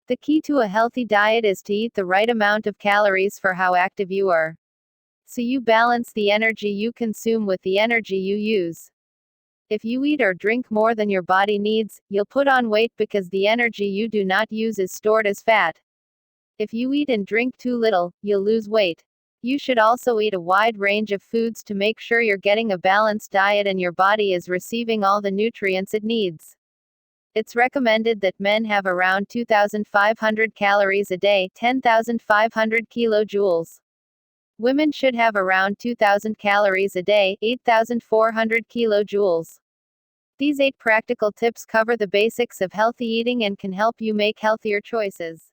The key to a healthy diet is to eat the right amount of calories for how active you are. So you balance the energy you consume with the energy you use. If you eat or drink more than your body needs, you'll put on weight because the energy you do not use is stored as fat. If you eat and drink too little, you'll lose weight. You should also eat a wide range of foods to make sure you're getting a balanced diet and your body is receiving all the nutrients it needs. It's recommended that men have around 2,500 calories a day, 10,500 kilojoules. Women should have around 2,000 calories a day, 8,400 kilojoules. These 8 practical tips cover the basics of healthy eating and can help you make healthier choices.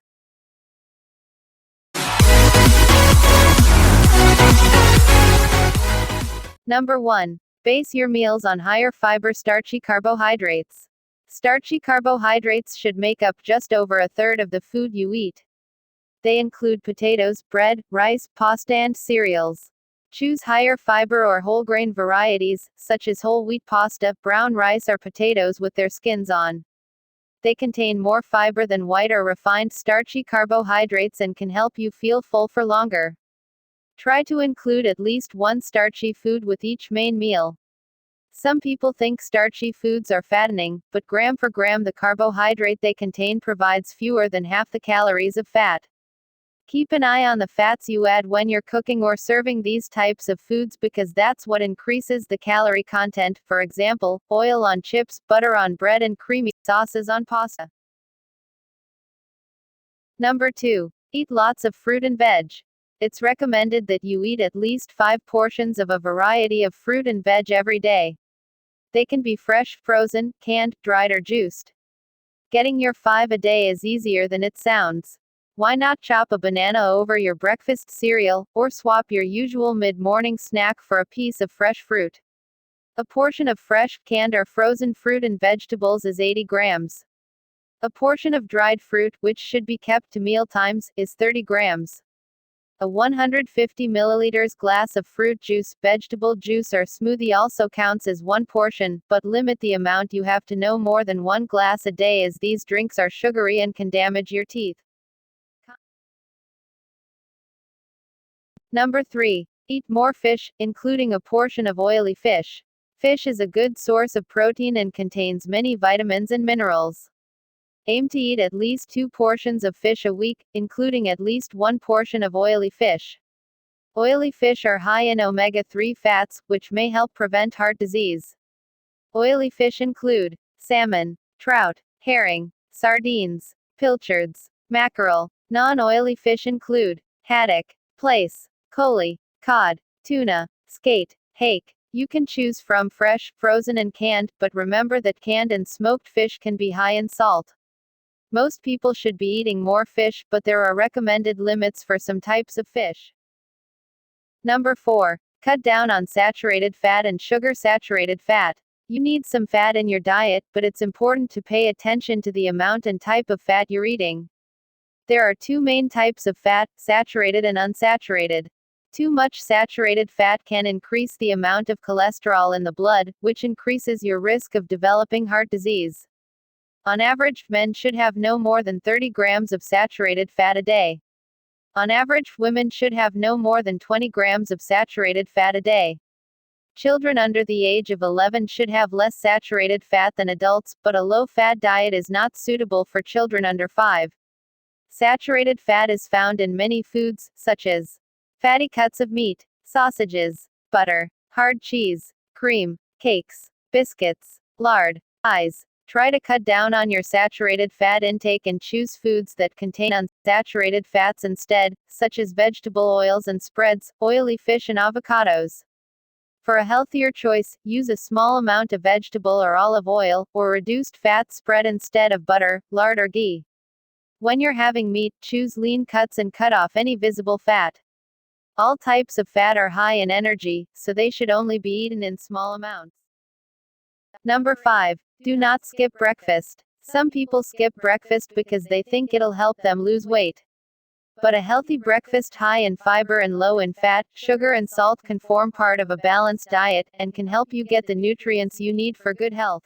Number 1. Base your meals on higher fiber starchy carbohydrates. Starchy carbohydrates should make up just over a third of the food you eat. They include potatoes, bread, rice, pasta and cereals. Choose higher fiber or whole grain varieties, such as whole wheat pasta, brown rice or potatoes with their skins on. They contain more fiber than white or refined starchy carbohydrates and can help you feel full for longer. Try to include at least one starchy food with each main meal. Some people think starchy foods are fattening, but gram for gram the carbohydrate they contain provides fewer than half the calories of fat. Keep an eye on the fats you add when you're cooking or serving these types of foods because that's what increases the calorie content, for example, oil on chips, butter on bread and creamy sauces on pasta. Number 2. Eat lots of fruit and veg. It's recommended that you eat at least 5 portions of a variety of fruit and veg every day. They can be fresh, frozen, canned, dried or juiced. Getting your 5 a day is easier than it sounds. Why not chop a banana over your breakfast cereal, or swap your usual mid-morning snack for a piece of fresh fruit? A portion of fresh, canned or frozen fruit and vegetables is 80 grams. A portion of dried fruit, which should be kept to meal times, is 30 grams. A 150 milliliters glass of fruit juice, vegetable juice or smoothie also counts as one portion, but limit the amount you have to no more than 1 glass a day as these drinks are sugary and can damage your teeth. Number 3. Eat more fish, including a portion of oily fish. Fish is a good source of protein and contains many vitamins and minerals. Aim to eat at least 2 portions of fish a week, including at least 1 portion of oily fish. Oily fish are high in omega-3 fats, which may help prevent heart disease. Oily fish include salmon, trout, herring, sardines, pilchards, mackerel. Non-oily fish include haddock, plaice, coley, cod, tuna, skate, hake. You can choose from fresh, frozen and canned, but remember that canned and smoked fish can be high in salt. Most people should be eating more fish, but there are recommended limits for some types of fish. Number 4. Cut down on saturated fat and sugar-saturated fat. You need some fat in your diet, but it's important to pay attention to the amount and type of fat you're eating. There are 2 main types of fat, saturated and unsaturated. Too much saturated fat can increase the amount of cholesterol in the blood, which increases your risk of developing heart disease. On average, men should have no more than 30 grams of saturated fat a day. On average, women should have no more than 20 grams of saturated fat a day. Children under the age of 11 should have less saturated fat than adults, but a low-fat diet is not suitable for children under 5. Saturated fat is found in many foods, such as fatty cuts of meat, sausages, butter, hard cheese, cream, cakes, biscuits, lard, pies. Try to cut down on your saturated fat intake and choose foods that contain unsaturated fats instead, such as vegetable oils and spreads, oily fish and avocados. For a healthier choice, use a small amount of vegetable or olive oil, or reduced fat spread instead of butter, lard or ghee. When you're having meat, choose lean cuts and cut off any visible fat. All types of fat are high in energy, so they should only be eaten in small amounts. Number 5. Do not skip breakfast. Some people skip breakfast because they think it'll help them lose weight. But a healthy breakfast high in fiber and low in fat, sugar and salt can form part of a balanced diet, and can help you get the nutrients you need for good health.